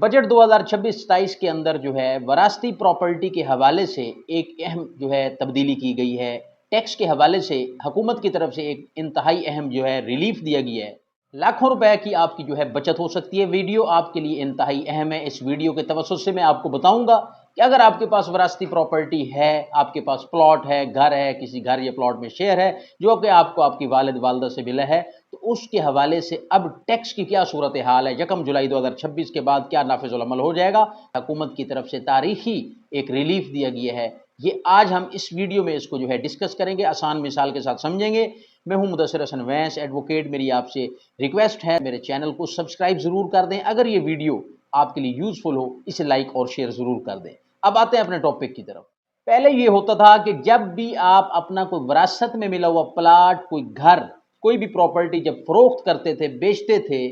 Budget 2026-27 के अंदर जो है वरासती प्रॉपर्टी के हवाले से एक अहम जो है तब्दीली की गई है। टैक्स के हवाले से हुकूमत की तरफ से एक इंतहाई अहम जो है रिलीफ दिया गया है। लाखों रुपए की आपकी जो है बचत हो सकती है। वीडियो आपके लिए इंतहाई अहम है। इस वीडियो के तवज्जुह से मैं आपको बताऊंगा कि अगर आपके पास वरासती प्रॉपर्टी है, आपके पास प्लॉट है, घर है, किसी घर या प्लॉट में शेयर है जो कि आपको आपकी वालिद वालदा से मिला है, तो उसके हवाले से अब टैक्स की क्या सूरत हाल है, 1 जुलाई 2026 के बाद क्या नाफिजुल अमल हो जाएगा। हुकूमत की तरफ से तारीखी एक रिलीफ दिया गया है। ये आज हम इस वीडियो में इसको जो है डिस्कस करेंगे, आसान मिसाल के साथ समझेंगे। मैं हूं मुदस्सिर हसन वैस, एडवोकेट। मेरी आपसे रिक्वेस्ट है मेरे चैनल को सब्सक्राइब जरूर कर दें। अगर ये वीडियो आपके लिए यूजफुल हो इसे लाइक और शेयर जरूर कर दें। अब आते हैं अपने टॉपिक की तरफ। पहले ये होता था कि जब भी आप अपना कोई विरासत में मिला हुआ प्लाट, कोई घर, कोई भी प्रॉपर्टी जब फरोख्त करते थे, बेचते थे,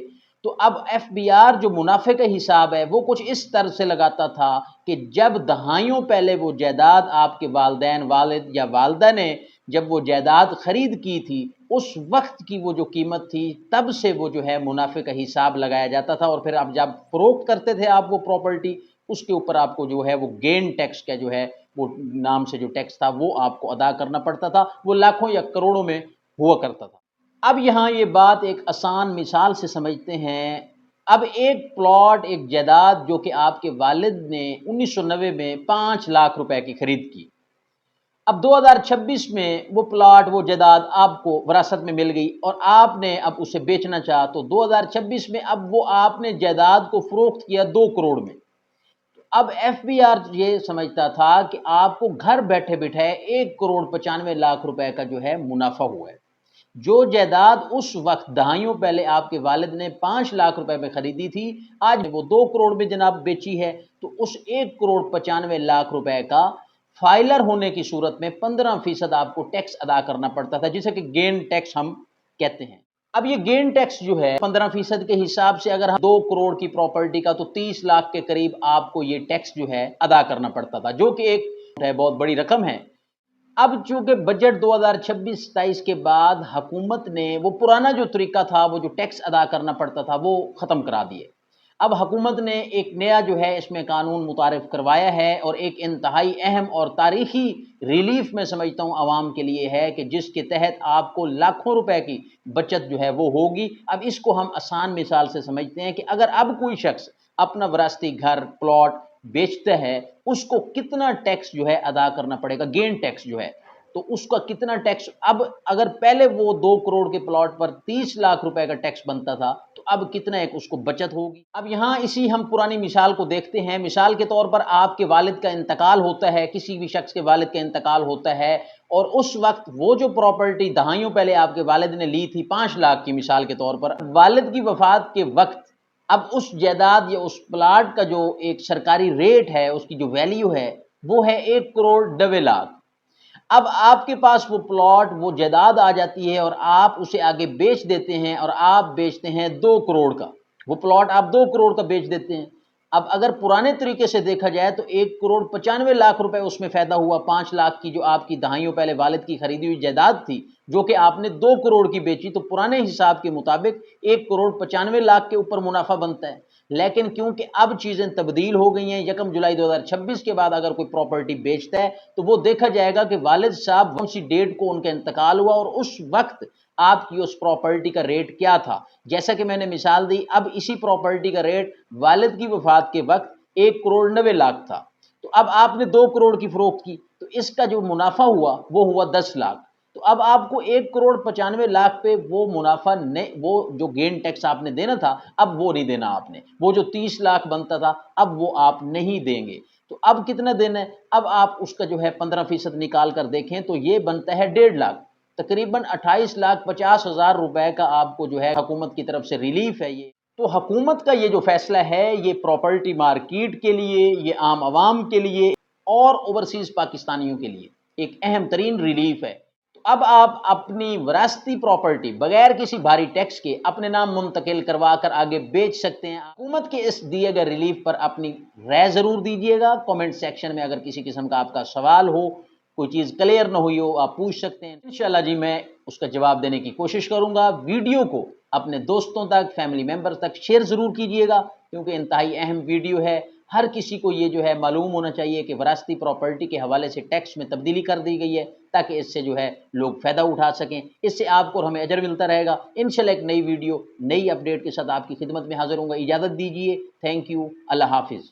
तो अब एफबीआर जो मुनाफे का हिसाब है वो कुछ इस तरह से लगाता था कि जब दहाइयों पहले वो जायदाद आपके वालिदैन, वालिद या वालदा ने जब वो जायदाद खरीद की थी, उस वक्त की वो जो कीमत थी तब से वो जो है मुनाफे का हिसाब लगाया जाता था। और फिर आप जब फरोख्त करते थे आप वो प्रॉपर्टी, उसके ऊपर आपको जो है वो गेन टैक्स का जो है वो नाम से जो टैक्स था वो आपको अदा करना पड़ता था। वो लाखों या करोड़ों में हुआ करता था। अब यहाँ ये बात एक आसान मिसाल से समझते हैं। अब एक प्लॉट, एक जायदाद जो कि आपके वालिद ने 1990 में 5 लाख रुपए की खरीद की, अब 2026 में वो प्लॉट, वो जायदाद आपको विरासत में मिल गई और आपने अब उसे बेचना चाहा, तो 2026 में अब वो आपने जायदाद को फरोख्त किया 2 करोड़ में। अब एफबीआर ये समझता था कि आपको घर बैठे बिठाए 1 करोड़ 95 लाख रुपए का जो है मुनाफा हुआ है। जो जायदाद उस वक्त दहाइयों पहले आपके वालिद ने 5 लाख रुपए में खरीदी थी, आज वो 2 करोड़ में जनाब बेची है, तो उस 1 करोड़ 95 लाख रुपए का फाइलर होने की सूरत में 15% आपको टैक्स अदा करना पड़ता था, जिसे कि गेन टैक्स हम कहते हैं। अब ये गेन टैक्स जो है 15% के हिसाब से अगर हम 2 करोड़ की प्रॉपर्टी का, तो 30 लाख के करीब आपको ये टैक्स जो है अदा करना पड़ता था, जो कि एक है बहुत बड़ी रकम है। अब चूंकि बजट 2026-27 के बाद हुकूमत ने वो पुराना जो तरीका था, वो जो टैक्स अदा करना पड़ता था, वो ख़त्म करा दिए। अब हुकूमत ने एक नया जो है इसमें कानून मुतारिफ करवाया है और एक इंतहाई अहम और तारीखी रिलीफ मैं समझता हूँ आवाम के लिए है कि जिसके तहत आपको लाखों रुपए की बचत जो है वो होगी। अब इसको हम आसान मिसाल से समझते हैं कि अगर अब कोई शख्स अपना विरासती घर, प्लॉट बेचता है, उसको कितना टैक्स जो है अदा करना पड़ेगा, गेन टैक्स जो है, तो उसका कितना टैक्स। अब अगर पहले वो 2 करोड़ के प्लॉट पर 30 लाख रुपए का टैक्स बनता था, तो अब कितना एक उसको बचत होगी। अब यहाँ इसी हम पुरानी मिसाल को देखते हैं। मिसाल के तौर पर आपके वालिद का इंतकाल होता है, किसी भी शख्स के वालिद का इंतकाल होता है, और उस वक्त वो जो प्रॉपर्टी दहाइयों पहले आपके वालिद ने ली थी 5 लाख की, मिसाल के तौर पर वालिद की वफात के वक्त अब उस जायदाद या उस प्लाट का जो एक सरकारी रेट है, उसकी जो वैल्यू है वो है 1 करोड़ 90 लाख। अब आपके पास वो प्लॉट, वो जायदाद आ जाती है और आप उसे आगे बेच देते हैं, और आप बेचते हैं 2 करोड़ का। वो प्लॉट आप 2 करोड़ का बेच देते हैं। अब अगर पुराने तरीके से देखा जाए तो 1 करोड़ 95 लाख रुपए उसमें फायदा हुआ। 5 लाख की जो आपकी दहाइयों पहले वालिद की खरीदी हुई जायदाद थी, जो कि आपने 2 करोड़ की बेची, तो पुराने हिसाब के मुताबिक 1 करोड़ 95 लाख के ऊपर मुनाफा बनता है। लेकिन क्योंकि अब चीजें तब्दील हो गई हैं, 1 जुलाई 2026 के बाद अगर कोई प्रॉपर्टी बेचता है तो वो देखा जाएगा कि वालिद साहब कौन सी डेट को उनका इंतकाल हुआ और उस वक्त आपकी उस प्रॉपर्टी का रेट क्या था। जैसा कि मैंने मिसाल दी, अब इसी प्रॉपर्टी का रेट वालिद की वफात के वक्त 1 करोड़ 90 लाख था, तो अब आपने 2 करोड़ की फरोख्त की, तो इसका जो मुनाफा हुआ वो हुआ 10 लाख। तो अब आपको 1 करोड़ 95 लाख पे वो मुनाफा ने, वो जो गेन टैक्स आपने देना था, अब वो नहीं देना आपने। वो जो 30 लाख बनता था अब वो आप नहीं देंगे। तो अब कितना देना है, अब आप उसका जो है 15% निकाल कर देखें तो ये बनता है 1.5 लाख, तकरीबन 28,50,000 रुपए का आपको जो है हुकूमत की तरफ से रिलीफ है। ये तो हुकूमत का ये जो फैसला है, ये प्रॉपर्टी मार्केट के लिए, ये आम आवाम के लिए और ओवरसीज पाकिस्तानियों के लिए एक अहम तरीन रिलीफ है। तो अब आप अपनी विरासती प्रॉपर्टी बगैर किसी भारी टैक्स के अपने नाम मुंतकिल करवा कर आगे बेच सकते हैं। हुकूमत के इस दिए गए रिलीफ पर अपनी राय जरूर दीजिएगा कमेंट सेक्शन में। अगर किसी किस्म का आपका सवाल हो, कोई चीज़ क्लियर ना हुई हो, आप पूछ सकते हैं। इंशाल्लाह जी मैं उसका जवाब देने की कोशिश करूंगा। वीडियो को अपने दोस्तों तक, फैमिली मेंबर्स तक शेयर जरूर कीजिएगा کیونکہ انتہائی اہم ویڈیو ہے. ہر کسی کو یہ جو ہے معلوم ہونا چاہیے کہ وراثتی پراپرٹی کے حوالے سے ٹیکس میں تبدیلی کر دی گئی ہے تاکہ اس سے جو ہے لوگ فائدہ اٹھا سکیں. اس سے آپ کو اور ہمیں اجر ملتا رہے گا. انشاءاللہ ایک نئی ویڈیو نئی اپڈیٹ کے ساتھ آپ کی خدمت میں حاضر ہوں گا. اجازت دیجیے. Thank you. اللہ حافظ.